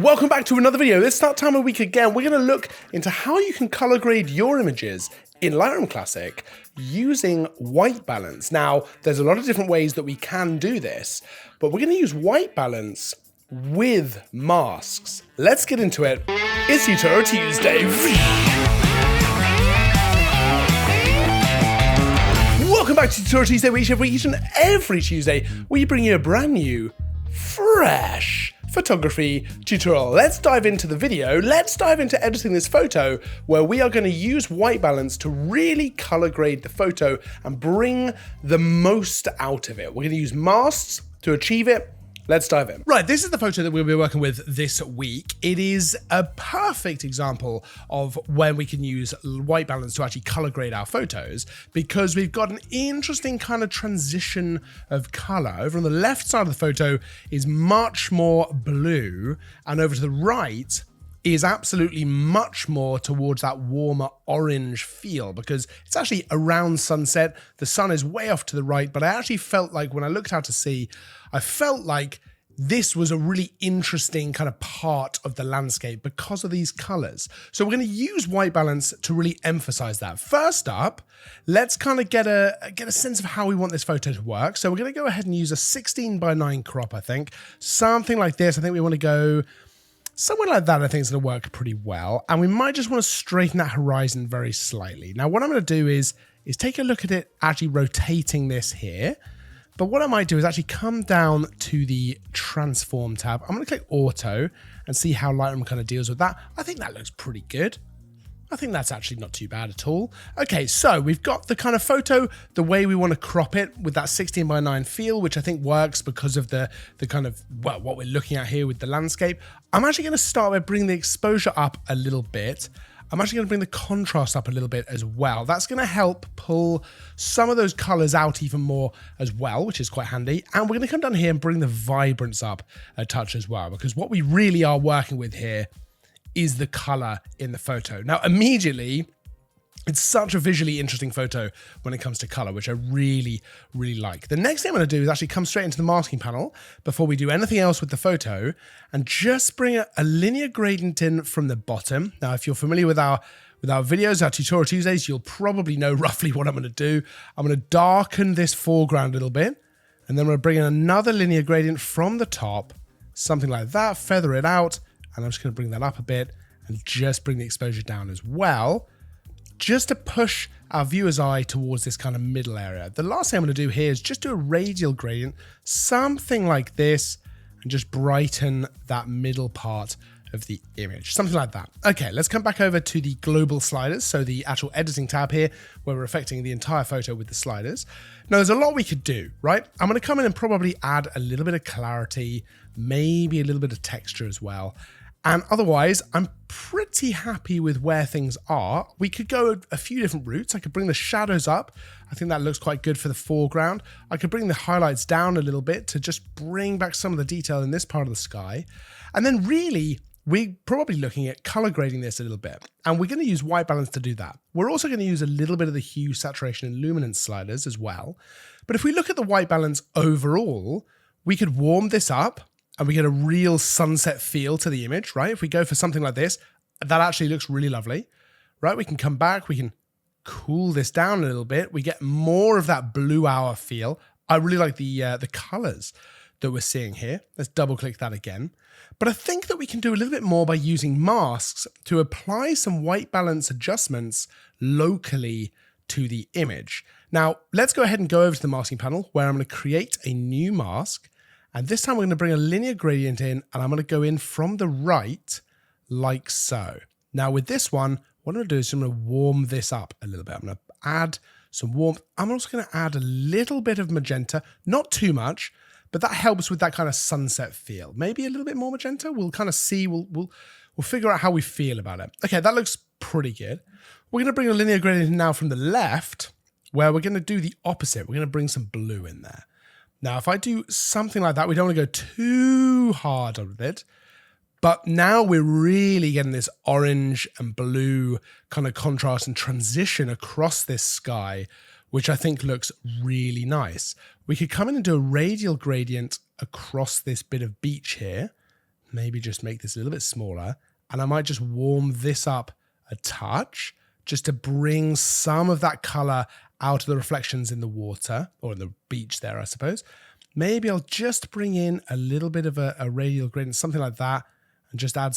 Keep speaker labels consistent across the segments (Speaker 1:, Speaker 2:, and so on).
Speaker 1: Welcome back to another video. It's that time of week again. We're going to look into how you can color grade your images in Lightroom Classic using white balance. Now, there's a lot of different ways that we can do this, but we're going to use white balance with masks. Let's get into it. It's Tutorial Tuesday. Welcome back to Tutorial Tuesday, where each and every Tuesday we bring you a brand new, fresh photography tutorial. Let's dive into the video. Let's dive into editing this photo, where we are going to use white balance to really color grade the photo and bring the most out of it. We're going to use masks to achieve it. Let's dive in. Right, this is the photo that we'll be working with this week. It is a perfect example of when we can use white balance to actually color grade our photos, because we've got an interesting kind of transition of color. Over on the left side of the photo is much more blue, and over to the right is absolutely much more towards that warmer orange feel, because it's actually around sunset. The sun is way off to the right, but I actually felt like when I looked out to sea, I felt like this was a really interesting kind of part of the landscape because of these colors. So we're going to use white balance to really emphasize that. First up, let's kind of get a sense of how we want this photo to work. So we're going to go ahead and use a 16:9 crop, I think. Something like this. I think we want to go somewhere like that. I think it's going to work pretty well. And we might just want to straighten that horizon very slightly. Now, what I'm going to do is take a look at it actually rotating this here. But what I might do is actually come down to the transform tab. I'm going to click auto and see how Lightroom kind of deals with that. I think that looks pretty good. I think that's actually not too bad at all. Okay, so we've got the kind of photo the way we want to crop it with that 16:9 feel, which I think works because of the kind of, well, what we're looking at here with the landscape. I'm actually going to start by bringing the exposure up a little bit. I'm actually going to bring the contrast up a little bit as well. That's going to help pull some of those colors out even more as well, which is quite handy. And we're going to come down here and bring the vibrance up a touch as well, because what we really are working with here is the color in the photo. Now, immediately, it's such a visually interesting photo when it comes to color, which I really, really like. The next thing I'm going to do is actually come straight into the masking panel before we do anything else with the photo, and just bring a linear gradient in from the bottom. Now, if you're familiar with our videos, our Tutorial Tuesdays, you'll probably know roughly what I'm going to do. I'm going to darken this foreground a little bit, and then I'm going to bring in another linear gradient from the top, something like that, feather it out, and I'm just going to bring that up a bit and just bring the exposure down as well, just to push our viewer's eye towards this kind of middle area. The last thing I'm going to do here is just do a radial gradient, something like this, and just brighten that middle part of the image, something like that. Okay, let's come back over to the global sliders, so the actual editing tab here, where we're affecting the entire photo with the sliders. Now, there's a lot we could do, right? I'm going to come in and probably add a little bit of clarity, maybe a little bit of texture as well. And otherwise, I'm pretty happy with where things are. We could go a few different routes. I could bring the shadows up. I think that looks quite good for the foreground. I could bring the highlights down a little bit to just bring back some of the detail in this part of the sky. And then really, we're probably looking at color grading this a little bit. And we're going to use white balance to do that. We're also going to use a little bit of the hue, saturation, and luminance sliders as well. But if we look at the white balance overall, we could warm this up, and we get a real sunset feel to the image, right? If we go for something like this, that actually looks really lovely, right? We can come back, we can cool this down a little bit. We get more of that blue hour feel. I really like the colors that we're seeing here. Let's double click that again. But I think that we can do a little bit more by using masks to apply some white balance adjustments locally to the image. Now, let's go ahead and go over to the masking panel, where I'm going to create a new mask. And this time we're going to bring a linear gradient in, and I'm going to go in from the right like so. Now with this one, what I'm going to do is I'm going to warm this up a little bit. I'm going to add some warmth. I'm also going to add a little bit of magenta, not too much, but that helps with that kind of sunset feel. Maybe a little bit more magenta. We'll kind of see, we'll figure out how we feel about it. Okay, that looks pretty good. We're going to bring a linear gradient in now from the left, where we're going to do the opposite. We're going to bring some blue in there. Now, if I do something like that, we don't want to go too hard on it, but now we're really getting this orange and blue kind of contrast and transition across this sky, which I think looks really nice. We could come in and do a radial gradient across this bit of beach here. maybe just make this a little bit smaller, and I might just warm this up a touch just to bring some of that color out of the reflections in the water, or in the beach there, I suppose. Maybe I'll just bring in a little bit of a radial gradient, something like that, and just add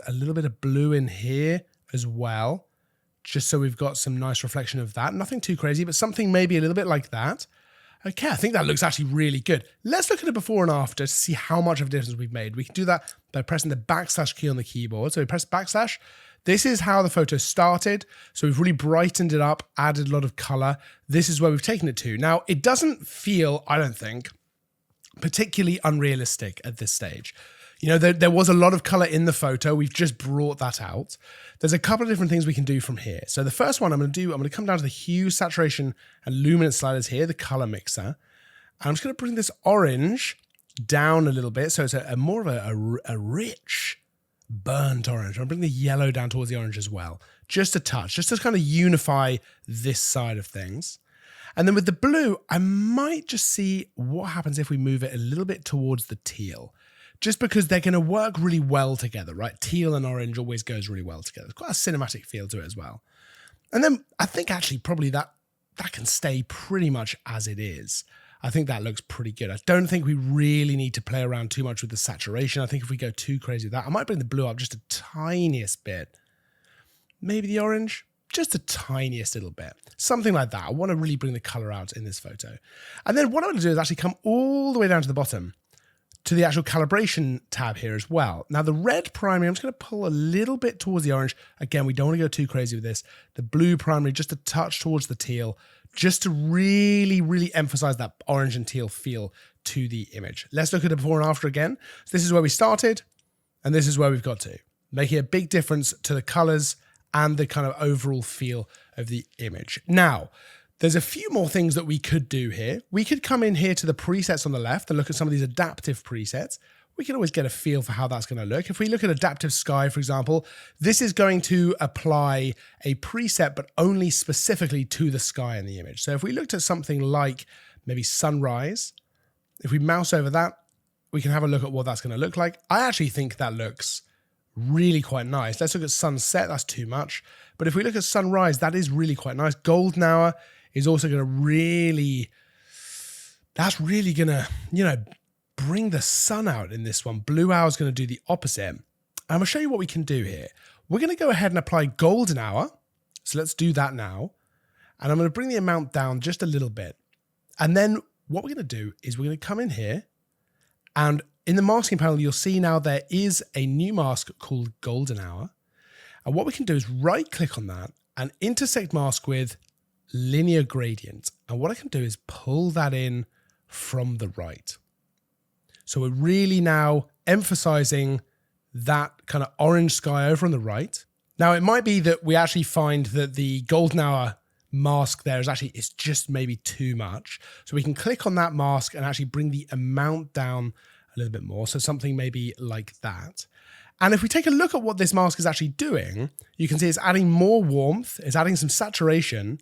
Speaker 1: a little bit of blue in here as well, just so we've got some nice reflection of that. Nothing too crazy, but something maybe a little bit like that. Okay, I think that looks actually really good. Let's look at a before and after to see how much of a difference we've made. We can do that by pressing the backslash key on the keyboard. So we press backslash. This is how the photo started. So we've really brightened it up, added a lot of color. This is where we've taken it to. Now, it doesn't feel, I don't think, particularly unrealistic at this stage. You know, there was a lot of color in the photo. We've just brought that out. There's a couple of different things we can do from here. So the first one I'm going to come down to the hue, saturation, and luminance sliders here, the color mixer. And I'm just going to bring this orange down a little bit. So it's more of a rich, burnt orange. I'm going to bring the yellow down towards the orange as well. Just a touch, just to kind of unify this side of things. And then with the blue, I might just see what happens if we move it a little bit towards the teal. Just because they're going to work really well together, right? Teal and orange always goes really well together. It's quite a cinematic feel to it as well. And then I think actually probably that can stay pretty much as it is. I think that looks pretty good. I don't think we really need to play around too much with the saturation. I think if we go too crazy with that, I might bring the blue up just a tiniest bit. Maybe the orange, just a tiniest little bit. Something like that. I want to really bring the color out in this photo. And then what I'm going to do is actually come all the way down to the bottom to the actual calibration tab here as well. Now the red primary, I'm just going to pull a little bit towards the orange. Again, we don't want to go too crazy with this. The blue primary, just a touch towards the teal, just to really, really emphasize that orange and teal feel to the image. Let's look at the before and after again. So this is where we started, and this is where we've got to. Making a big difference to the colors and the kind of overall feel of the image. Now, there's a few more things that we could do here. We could come in here to the presets on the left and look at some of these adaptive presets. We can always get a feel for how that's going to look. If we look at adaptive sky, for example, this is going to apply a preset, but only specifically to the sky in the image. So if we looked at something like maybe sunrise, if we mouse over that, we can have a look at what that's going to look like. I actually think that looks really quite nice. Let's look at sunset. That's too much. But if we look at sunrise, that is really quite nice. Golden hour is also going to really, that's really going to, you know, bring the sun out in this one. Blue hour is going to do the opposite. And I'm going to show you what we can do here. We're going to go ahead and apply golden hour. So let's do that now. And I'm going to bring the amount down just a little bit. And then what we're going to do is we're going to come in here, and in the masking panel, you'll see now there is a new mask called golden hour. And what we can do is right click on that and intersect mask with linear gradient. And what I can do is pull that in from the right. So we're really now emphasizing that kind of orange sky over on the right. Now it might be that we actually find that the golden hour mask there is just maybe too much. So we can click on that mask and actually bring the amount down a little bit more. So something maybe like that. And if we take a look at what this mask is actually doing, you can see it's adding more warmth, it's adding some saturation.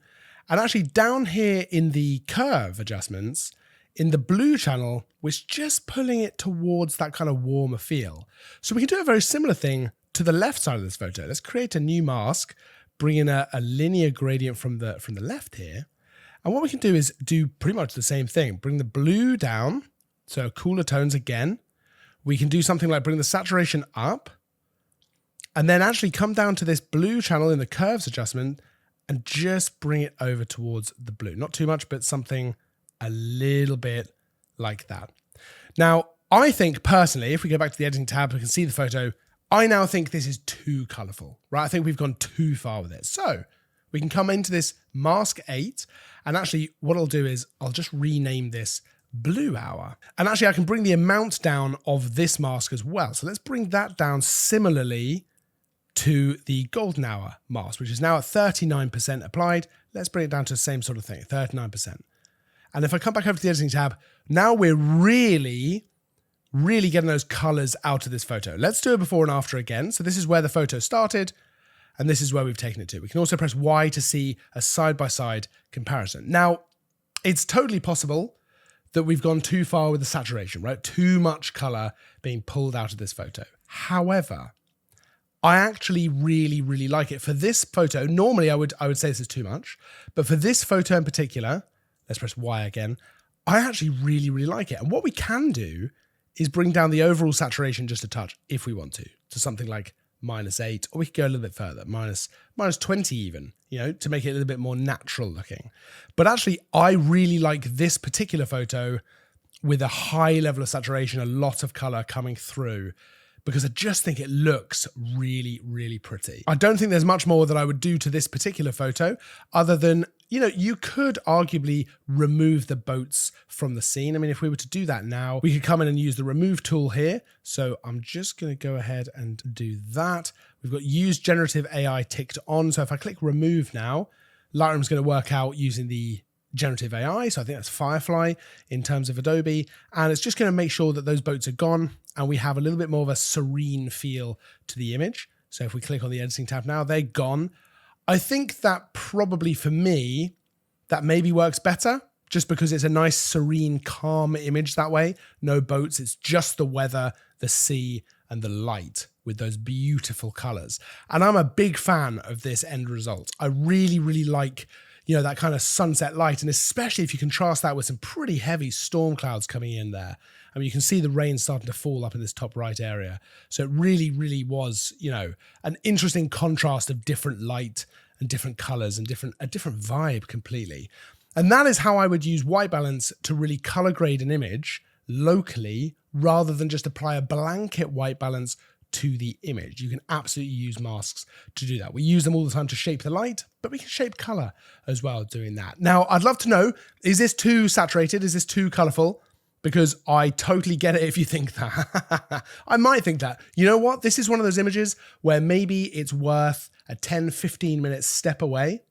Speaker 1: And actually down here in the curve adjustments, in the blue channel, we're just pulling it towards that kind of warmer feel. So we can do a very similar thing to the left side of this photo. Let's create a new mask, bring in a linear gradient from the left here. And what we can do is do pretty much the same thing. Bring the blue down, so cooler tones again. We can do something like bring the saturation up, and then actually come down to this blue channel in the curves adjustment and just bring it over towards the blue. Not too much, but something a little bit like that. Now, I think personally, if we go back to the editing tab, we can see the photo. I now think this is too colorful, right? I think we've gone too far with it. So we can come into this mask 8, and actually what I'll do is I'll just rename this blue hour. And actually I can bring the amount down of this mask as well. So let's bring that down similarly to the golden hour mask, which is now at 39% applied. Let's bring it down to the same sort of thing, 39%. And if I come back over to the editing tab, now we're really getting those colors out of this photo. Let's do a before and after again. So this is where the photo started, and this is where we've taken it to. We can also press Y to see a side-by-side comparison. Now, it's totally possible that we've gone too far with the saturation, right? Too much color being pulled out of this photo. However, I actually really, really like it. For this photo, normally I would say this is too much, but for this photo in particular, let's press Y again, I actually really, really like it. And what we can do is bring down the overall saturation just a touch if we want to something like -8, or we could go a little bit further, minus 20 even, to make it a little bit more natural looking. But actually, I really like this particular photo with a high level of saturation, a lot of color coming through, because I just think it looks really, really pretty. I don't think there's much more that I would do to this particular photo other than, you could arguably remove the boats from the scene. I mean, if we were to do that now, we could come in and use the remove tool here. So I'm just going to go ahead and do that. We've got use generative AI ticked on. So if I click remove now, Lightroom's going to work out using the generative AI. So I think that's Firefly in terms of Adobe. And it's just going to make sure that those boats are gone and we have a little bit more of a serene feel to the image. So if we click on the editing tab now, they're gone. I think that probably for me, that maybe works better just because it's a nice, serene, calm image that way. No boats, it's just the weather, the sea, and the light with those beautiful colors. And I'm a big fan of this end result. I really, really like that kind of sunset light, and especially if you contrast that with some pretty heavy storm clouds coming in there. I mean, you can see the rain starting to fall up in this top right area. So it really, really was, an interesting contrast of different light and different colors and a different vibe completely. And that is how I would use white balance to really color grade an image locally rather than just apply a blanket white balance to the image. You can absolutely use masks to do that. We use them all the time to shape the light, but we can shape color as well doing that. Now, I'd love to know, is this too saturated? Is this too colorful? Because I totally get it if you think that. I might think that. You know what? This is one of those images where maybe it's worth a 10, 15 minute step away,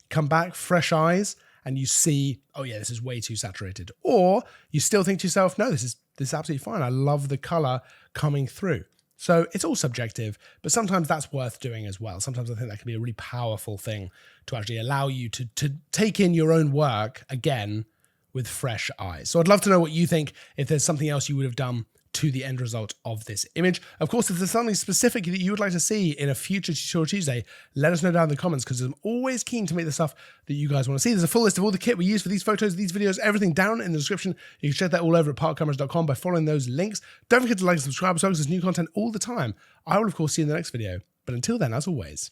Speaker 1: come back, fresh eyes, and you see, oh yeah, this is way too saturated. Or you still think to yourself, no, this is absolutely fine. I love the color coming through. So it's all subjective, but sometimes that's worth doing as well. Sometimes I think that can be a really powerful thing to actually allow you to take in your own work again with fresh eyes. So I'd love to know what you think, if there's something else you would have done to the end result of this image. Of course, if there's something specific that you would like to see in a future Tutorial Tuesday, let us know down in the comments, because I'm always keen to make the stuff that you guys want to see. There's a full list of all the kit we use for these photos, these videos, everything down in the description. You can check that all over at partcameras.com by following those links. Don't forget to like and subscribe as well, because there's new content all the time. I will, of course, see you in the next video. But until then, as always,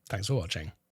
Speaker 1: thanks for watching.